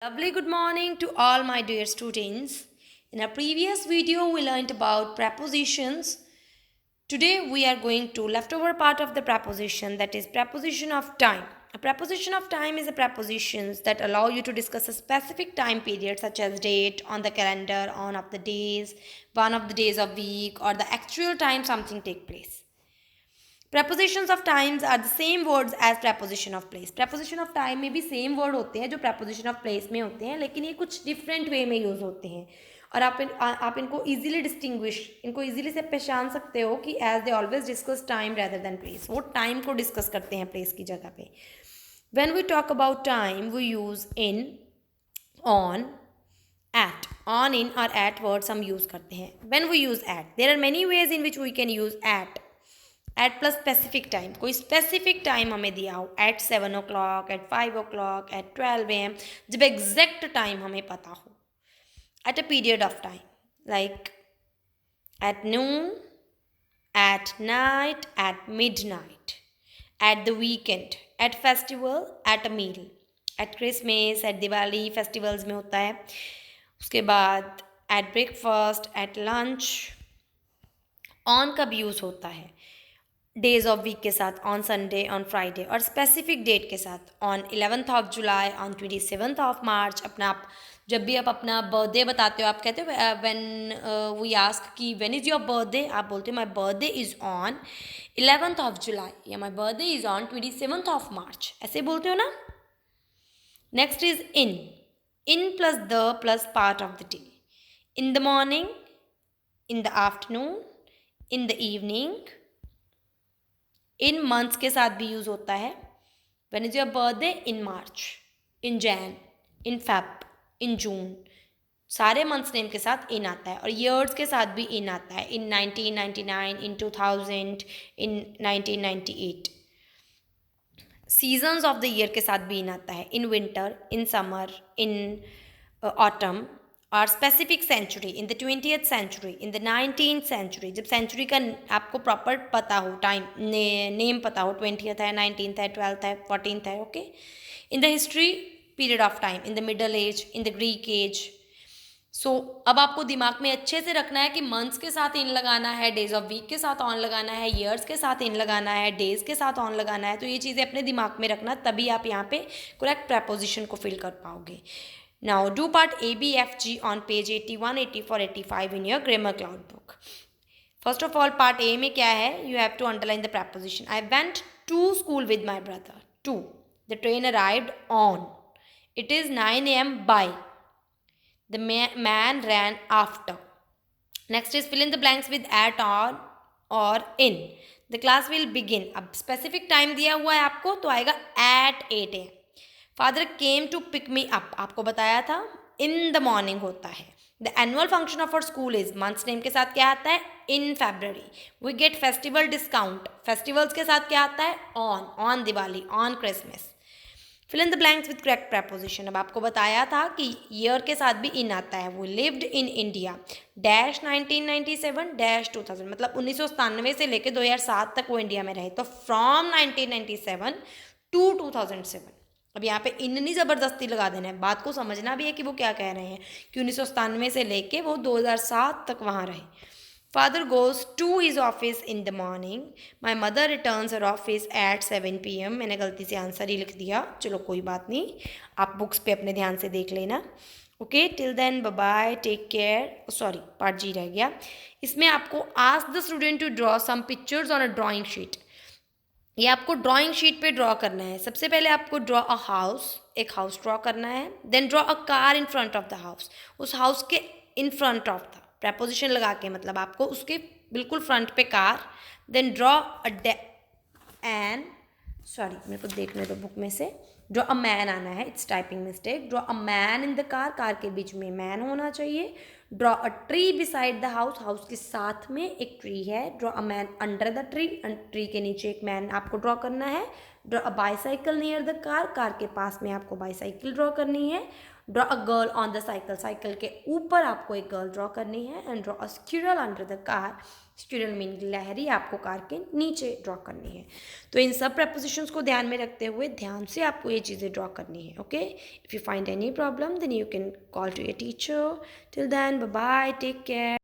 Lovely good morning to all my dear students. In our previous video, we learned about prepositions. Today, we are going to leftover part of the preposition, that is preposition of time. A preposition of time is a prepositions that allow you to discuss a specific time period such as date on the calendar, on of the days, one of the days of week, or the actual time something take place. Prepositions of times are the same words as preposition of place. Preposition of time में भी same word होते हैं जो preposition of place में होते हैं, लेकिन ये कुछ डिफरेंट वे में यूज़ होते हैं और आप इनको इजीली डिस्टिंग्विश इनको इजीली से पहचान सकते हो कि as they always discuss time rather than place. वो टाइम को डिस्कस करते हैं प्लेस की जगह पे. When we talk about time, we use in, on, at. On, in और at words हम use करते हैं. When we use at, there are many ways in which we can use at. At plus specific time, कोई specific time हमें दिया हो, at 7 o'clock, at 5 o'clock, at 12 AM, जब exact time हमें पता हो. At a period of time like at noon, at night, at midnight, at the weekend, at festival, at a meal, at Christmas, at Diwali festivals में होता है. उसके बाद at breakfast, at lunch. On कब use होता है? Days of week के साथ, ऑन संडे, ऑन फ्राइडे, और स्पेसिफिक डेट के साथ, on 11th July, on 27th मार्च. अपना आप जब भी आप अपना बर्थडे बताते हो, आप कहते हो व्हेन वी आस्क कि व्हेन इज़ योर बर्थडे, आप बोलते हो my birthday is on 11th जुलाई या my birthday is on 27th मार्च, ऐसे बोलते हो ना. Next is in plus the plus part of the day. In the morning, in the afternoon, in the evening. In months के साथ भी use होता है. When is your birthday? In March, in Jain, in Feb, इन जून. सारे months name के साथ इन आता है. और ईयर्स के साथ भी इन आता है. In 1999, in 2000, in 1998. Seasons of the year के साथ भी इन आता है. In winter, in summer, in autumn. और specific century, in the 20th century, in the 19th century. जब सेंचुरी का आपको प्रॉपर पता हो, टाइम नेम पता हो, 20th है, 19th है, 12th है, 14th है. Okay. In the history period of time, in the middle age, in the Greek age. So अब आपको दिमाग में अच्छे से रखना है कि मंथ्स के साथ इन लगाना है, डेज ऑफ वीक के साथ ऑन लगाना है, ईयर्स के साथ इन लगाना है, डेज के साथ ऑन लगाना है. तो ये चीज़ें अपने दिमाग में रखना, तभी आप यहाँ पे करेक्ट प्रपोजिशन को फिल कर पाओगे. Now do part A, B, F, G on page 81, 84, 85 in your grammar cloud book. First of all, part A में क्या है? You have to underline the preposition. I went to school with my brother. To. The train arrived on. It is 9 a.m. by. The man ran after. Next is fill in the blanks with at, on or in. The class will begin. अब specific time दिया हुआ है आपको, तो आएगा at 8 a.m. Father came to pick me up, आपको बताया था इन द मॉर्निंग होता है. The annual function of our school is, months name के साथ क्या आता है? In February. We get festival discount, festivals के साथ क्या आता है? On Diwali, on Christmas. Fill in the blanks with correct preposition. अब आपको बताया था कि ईयर के साथ भी इन आता है. वो lived in India dash 1997 dash 2000, मतलब 1997 से लेकर 2007 तक वो इंडिया में रहे. तो फ्रॉम 1997 टू 2007. अब यहाँ पे इन नहीं ज़बरदस्ती लगा देना है, बात को समझना भी है कि वो क्या कह रहे हैं कि 1997 से लेके वो 2007 तक वहाँ रहे. Father goes to his office in the morning. My mother returns her office at 7 PM. मैंने गलती से आंसर ही लिख दिया, चलो कोई बात नहीं, आप बुक्स पे अपने ध्यान से देख लेना. Okay, till then bye bye, take care. Sorry, part G रह गया. इसमें आपको ask the student to draw some pictures on a drawing sheet. ये आपको ड्राइंग शीट पे ड्रॉ करना है. सबसे पहले आपको ड्रॉ अ हाउस, एक हाउस ड्रॉ करना है. Then draw a car in front of the house. उस हाउस के in front of the, preposition लगा के, मतलब आपको उसके बिल्कुल फ्रंट पे car. Then draw a an, sorry मेरे को देखने दो बुक में से. ड्रॉ अ मैन आना है, it's typing mistake. Draw a man in the car, car के बीच में मैन होना चाहिए. Draw a tree beside the house, house के साथ में एक ट्री है. Draw a man under the tree, tree के नीचे एक मैन आपको ड्रॉ करना है. Draw a bicycle near the car, car के पास में आपको बाईसाइकिल ड्रॉ करनी है. Draw a girl on the cycle, cycle के ऊपर आपको एक गर्ल ड्रॉ करनी है. And draw a squirrel under the car, student meaning लहरी आपको कार के नीचे ड्रॉ करनी है। तो इन सब प्रपोजिशंस को ध्यान में रखते हुए ध्यान से आपको ये चीज़ें ड्रॉ करनी है। Okay, if you find any problem then you can call to your teacher. Till then bye bye, take care.